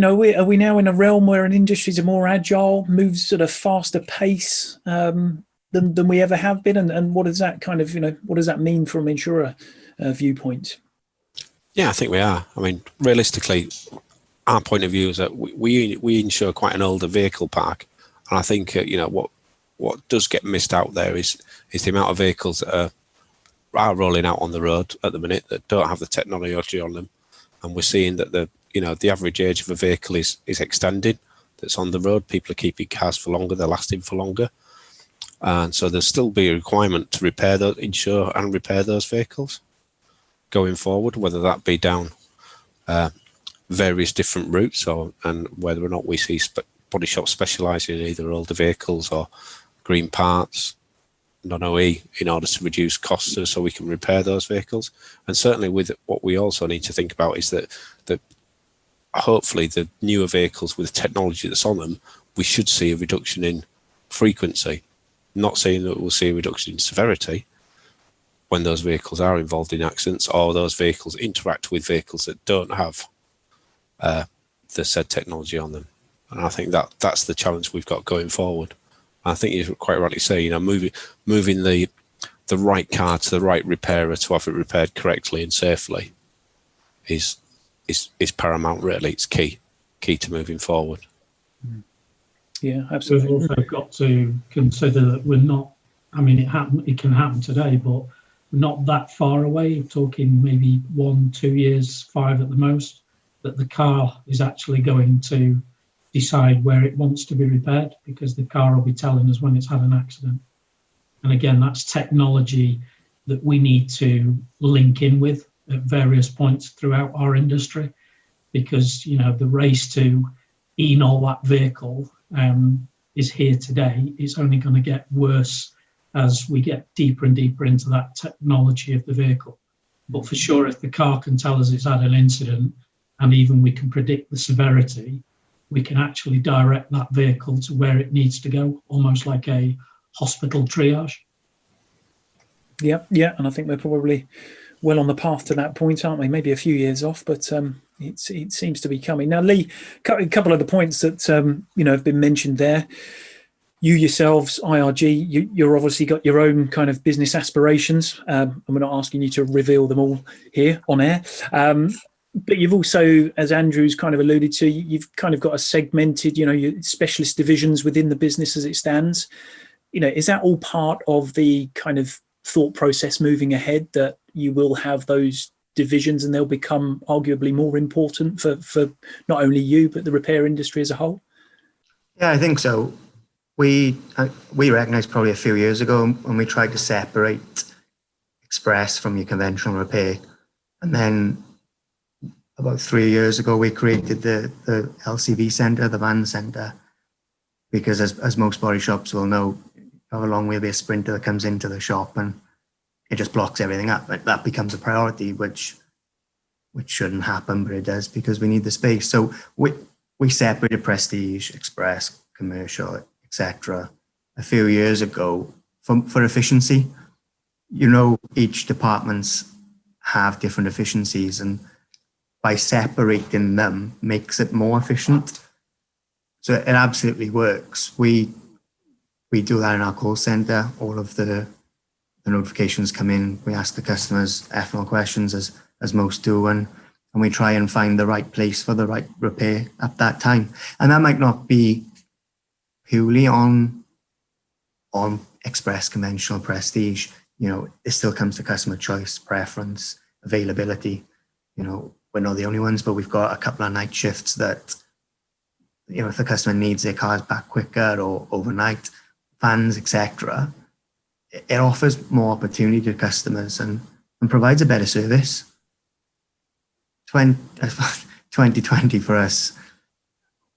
are we now in a realm where an industries are more agile, moves at a faster pace than we ever have been? And what does that kind of, what does that mean from an insurer viewpoint? Yeah, I think we are. I mean, realistically, our point of view is that we insure quite an older vehicle park, and I think what does get missed out there is the amount of vehicles that are rolling out on the road at the minute that don't have the technology on them, and we're seeing that the average age of a vehicle is extending. That's on the road. People are keeping cars for longer. They're lasting for longer, and so there'll still be a requirement to insure and repair those vehicles going forward, whether that be down various different routes and whether or not we see body shops specialising in either older vehicles or green parts, non-OE, in order to reduce costs so we can repair those vehicles. And certainly with what we also need to think about is that hopefully the newer vehicles with technology that's on them, we should see a reduction in frequency. Not saying that we'll see a reduction in severity when those vehicles are involved in accidents or those vehicles interact with vehicles that don't have the said technology on them. And I think that's the challenge we've got going forward. I think you quite rightly say, moving the right car to the right repairer to have it repaired correctly and safely is paramount. Really, it's key to moving forward. Yeah, absolutely. We've also got to consider that we're not. I mean, it can happen today, but we're not that far away. Talking maybe 1, 2 years, 5 at the most. That the car is actually going to decide where it wants to be repaired, because the car will be telling us when it's had an accident. And again, that's technology that we need to link in with at various points throughout our industry, because the race to e-null that vehicle is here today. It's only going to get worse as we get deeper and deeper into that technology of the vehicle. But for sure, if the car can tell us it's had an incident, and even we can predict the severity, we can actually direct that vehicle to where it needs to go, almost like a hospital triage. Yeah, and I think we're probably well on the path to that point, aren't we? Maybe a few years off, but it seems to be coming. Now, Lee, a couple of the points that have been mentioned there. You yourselves, IRG, you're obviously got your own kind of business aspirations, and we're not asking you to reveal them all here on air. But you've also, as Andrew's kind of alluded to, you've kind of got a segmented, your specialist divisions within the business as it stands. Is that all part of the kind of thought process moving ahead, that you will have those divisions and they'll become arguably more important for not only you, but the repair industry as a whole? Yeah, I think so. We recognised probably a few years ago when we tried to separate express from your conventional repair. And then about 3 years ago, we created the LCV centre, the van centre, because as most body shops will know, you have a long wheelbase Sprinter that comes into the shop and it just blocks everything up. That becomes a priority, which shouldn't happen, but it does because we need the space. So we separated Prestige, Express, Commercial, etc. a few years ago for efficiency. Each departments have different efficiencies, and by separating them makes it more efficient. So it absolutely works. We do that in our call center. All of the notifications come in. We ask the customers F&O questions, as most do, and we try and find the right place for the right repair at that time. And that might not be purely on Express, Conventional, Prestige. It still comes to customer choice, preference, availability. We're not the only ones, but we've got a couple of night shifts that, if the customer needs their cars back quicker or overnight, vans, etc., it offers more opportunity to customers and provides a better service. 2020 for us,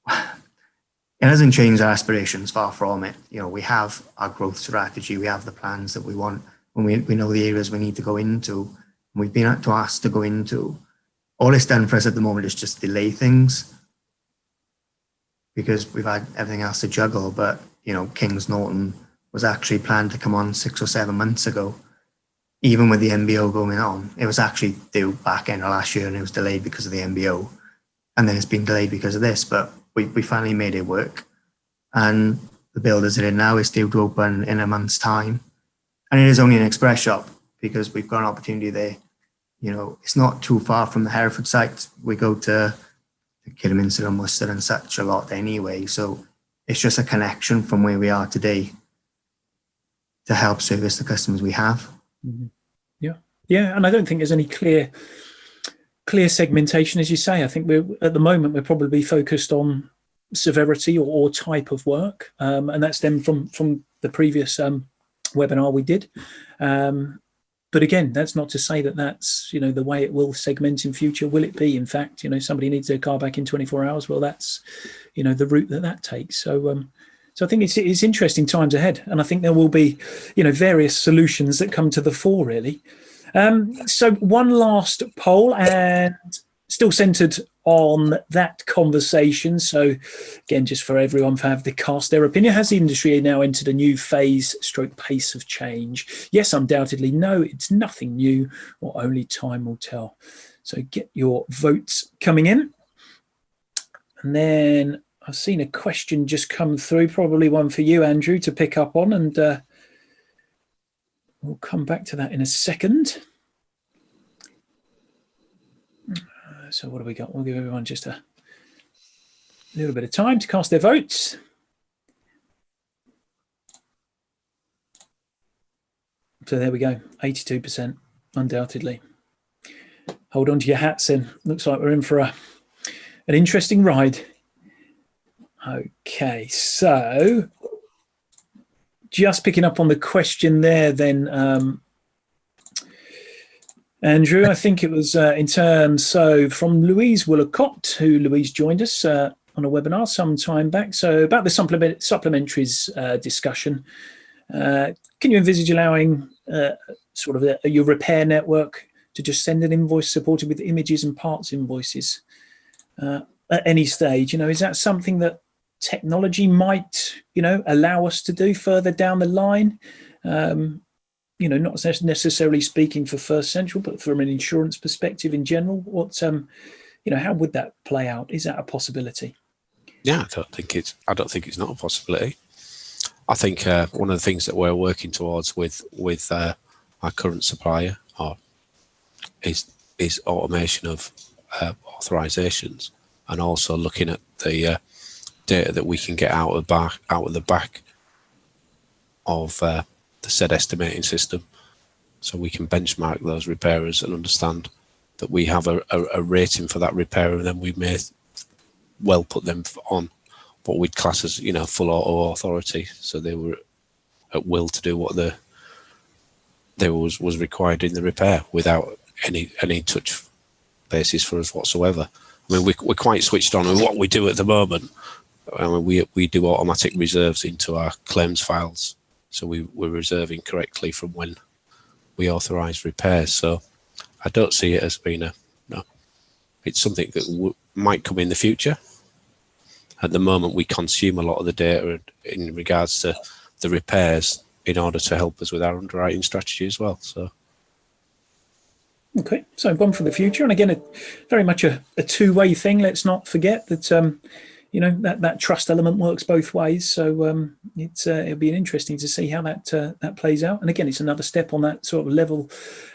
it hasn't changed our aspirations, far from it. We have our growth strategy, we have the plans that we want, and we know the areas we need to go into, and we've been asked to go into. All it's done for us at the moment is just delay things because we've had everything else to juggle. But, Kings Norton was actually planned to come on 6 or 7 months ago. Even with the MBO going on, it was actually due back end of last year and it was delayed because of the MBO. and then it's been delayed because of this, but we finally made it work. And the builders are in now. It's due to open in a month's time. And it is only an express shop because we've got an opportunity there. You know, it's not too far from the Hereford site. We go to Kidderminster and Worcester and such a lot anyway. So it's just a connection from where we are today to help service the customers we have. Mm-hmm. Yeah, and I don't think there's any clear segmentation, as you say. I think at the moment we're probably focused on severity or type of work, and that's stemmed from the previous webinar we did. But again, that's not to say that that's, you know, the way it will segment in future. Will it be, in fact, you know, somebody needs their car back in 24 hours? Well, that's, you know, the route that takes. So I think it's interesting times ahead, and I think there will be, you know, various solutions that come to the fore, really. So one last poll, and still centered on that conversation. So again, just for everyone to have to cast their opinion, has the industry now entered a new phase / pace of change? Yes, undoubtedly. No, it's nothing new, or only time will tell. So get your votes coming in. And then I've seen a question just come through, probably one for you, Andrew, to pick up on, and we'll come back to that in a second. So what have we got? We'll give everyone just a little bit of time to cast their votes. So there we go, 82%, undoubtedly. Hold on to your hats then. Looks like we're in for an interesting ride. Okay, so just picking up on the question there then, Andrew, I think it was in terms, so from Louise Willacott, who Louise joined us on a webinar some time back. So about the supplementaries discussion, can you envisage allowing sort of your repair network to just send an invoice supported with images and parts invoices at any stage? You know, is that something that technology might, you know, allow us to do further down the line? You know, not necessarily speaking for First Central, but from an insurance perspective in general, what, you know, how would that play out? Is that a possibility? Yeah, I don't think it's not a possibility. I think one of the things that we're working towards with our current supplier is automation of authorizations, and also looking at the data that we can get out of the back of the said estimating system, so we can benchmark those repairers and understand that we have a rating for that repairer, and then we may well put them on what we'd class as, you know, full auto authority, so they were at will to do what was required in the repair without any touch basis for us whatsoever. I mean, we're quite switched on with what we do at the moment. I mean, we do automatic reserves into our claims files, so we're reserving correctly from when we authorise repairs. So I don't see it as being no. It's something that might come in the future. At the moment, we consume a lot of the data in regards to the repairs in order to help us with our underwriting strategy as well. So. Okay, so one for the future, and again, very much a two-way thing. Let's not forget that you know, that trust element works both ways. So it'll be interesting to see how that plays out. And again, it's another step on that sort of level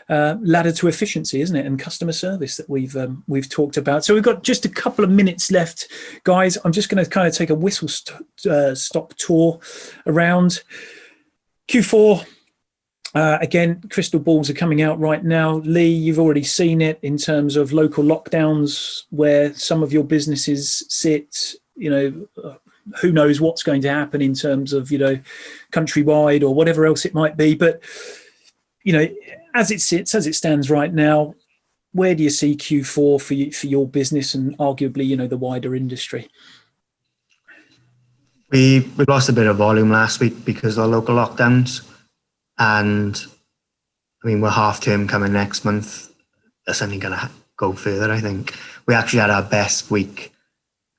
ladder to efficiency, isn't it? And customer service that we've talked about. So we've got just a couple of minutes left, guys. I'm just going to kind of take a whistle stop tour around Q4. Again, crystal balls are coming out right now. Lee, you've already seen it in terms of local lockdowns where some of your businesses sit. You know, who knows what's going to happen in terms of, you know, countrywide or whatever else it might be. But, you know, as it stands right now, where do you see Q4 for your business and arguably, you know, the wider industry? We lost a bit of volume last week because of the local lockdowns. And I mean, we're half term coming next month. That's only going to go further, I think. We actually had our best week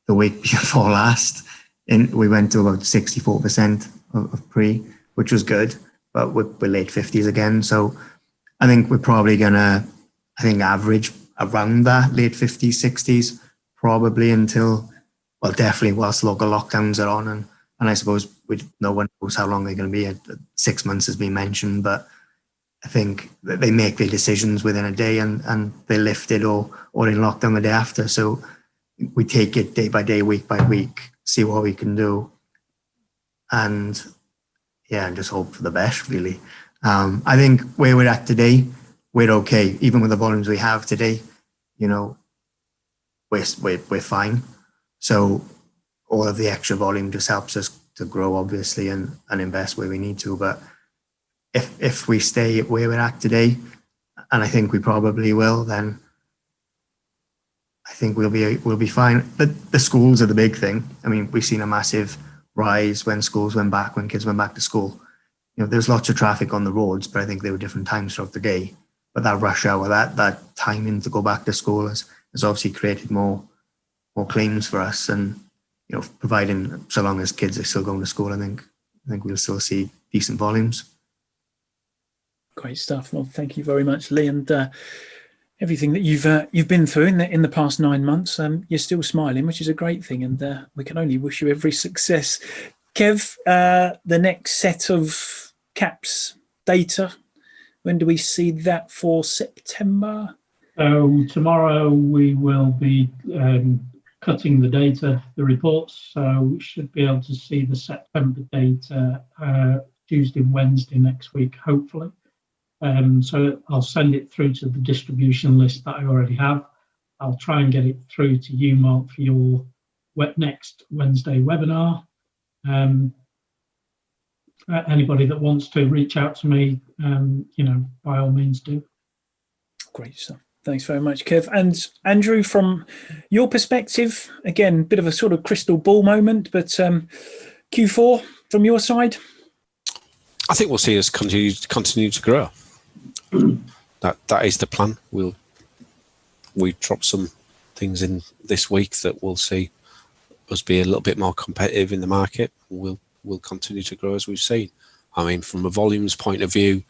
the week before last. We went to about 64% of pre, which was good, but we're late 50s again. So I think we're probably going to, average around that late 50s, 60s, probably until, well, definitely whilst local lockdowns are on. And I suppose no one knows how long they're going to be. 6 months has been mentioned, but I think that they make their decisions within a day and they're lifted or in lockdown the day after. So we take it day by day, week by week, see what we can do. And just hope for the best, really. I think where we're at today, we're okay. Even with the volumes we have today, we're fine. So all of the extra volume just helps us to grow, obviously, and invest where we need to. But if we stay where we're at today, and I think we probably will, then I think we'll be fine. The schools are the big thing. I mean, we've seen a massive rise when schools went back, when kids went back to school. There's lots of traffic on the roads, but I think there were different times throughout the day. But that rush hour, that timing to go back to school has obviously created more claims for us. And providing, so long as kids are still going to school, I think we'll still see decent volumes. Great stuff. Well, thank you very much, Lee, and everything that you've been through in the past 9 months. You're still smiling, which is a great thing, and we can only wish you every success. Kev, the next set of CAPS data, when do we see that for September? Tomorrow we will be cutting the data, the reports, so we should be able to see the September data Tuesday and Wednesday next week, hopefully. So I'll send it through to the distribution list that I already have. I'll try and get it through to you, Mark, for your next Wednesday webinar. Anybody that wants to reach out to me, by all means do. Great stuff. Thanks very much, Kev. And Andrew, from your perspective, again, bit of a sort of crystal ball moment, but Q4 from your side? I think we'll see us continue to grow. That is the plan. We drop some things in this week that we'll see us be a little bit more competitive in the market. We'll continue to grow as we've seen. I mean, from a volumes point of view,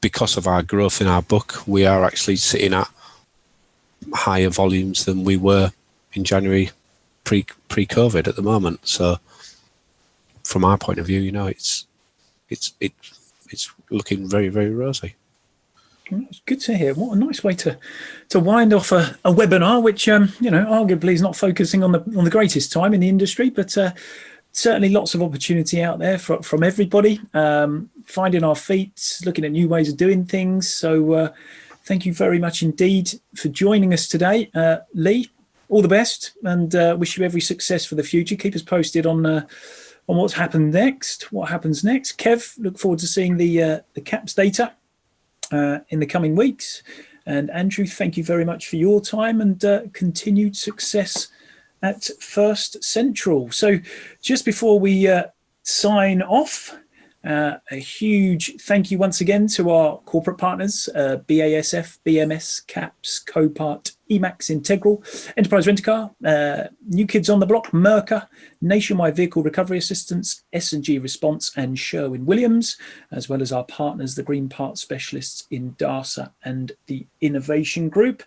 because of our growth in our book, we are actually sitting at higher volumes than we were in January pre-COVID at the moment. So from our point of view, it's looking very, very rosy. It's good to hear. What a nice way to wind off a webinar, which arguably is not focusing on the greatest time in the industry, but certainly lots of opportunity out there from everybody, finding our feet, looking at new ways of doing things. So thank you very much indeed for joining us today. Lee, all the best, and wish you every success for the future. Keep us posted on what's happened next, what happens next. Kev, look forward to seeing the CAPS data in the coming weeks. And Andrew, thank you very much for your time and continued success at First Central. So just before we sign off, a huge thank you once again to our corporate partners, BASF, BMS, CAPS, Copart, Emax Integral, Enterprise Rent-A-Car, New Kids on the Block, Mercer, Nationwide Vehicle Recovery Assistance, S&G Response, and Sherwin-Williams, as well as our partners, the Green Part Specialists in DARSA and the Innovation Group.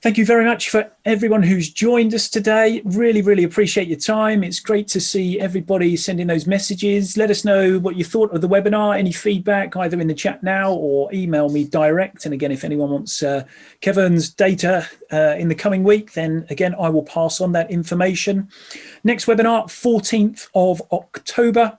Thank you very much for everyone who's joined us today. Really, really appreciate your time. It's great to see everybody sending those messages. Let us know what you thought of the webinar, any feedback, either in the chat now or email me direct. And again, if anyone wants Kevern's data in the coming week, then again, I will pass on that information. Next webinar, 14th of October.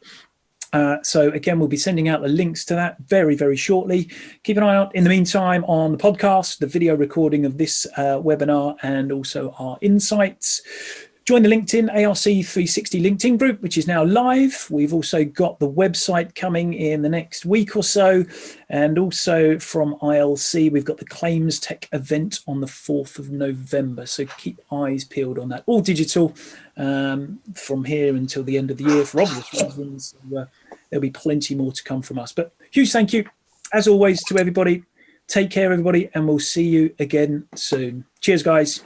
So again, we'll be sending out the links to that very, very shortly. Keep an eye out in the meantime on the podcast, the video recording of this webinar, and also our insights. Join the LinkedIn ARC360 LinkedIn group, which is now live. We've also got the website coming in the next week or so. And also from ILC, we've got the Claims Tech event on the 4th of November. So keep eyes peeled on that. All digital from here until the end of the year for obvious reasons. So, there'll be plenty more to come from us. But huge thank you, as always, to everybody. Take care, everybody, and we'll see you again soon. Cheers, guys.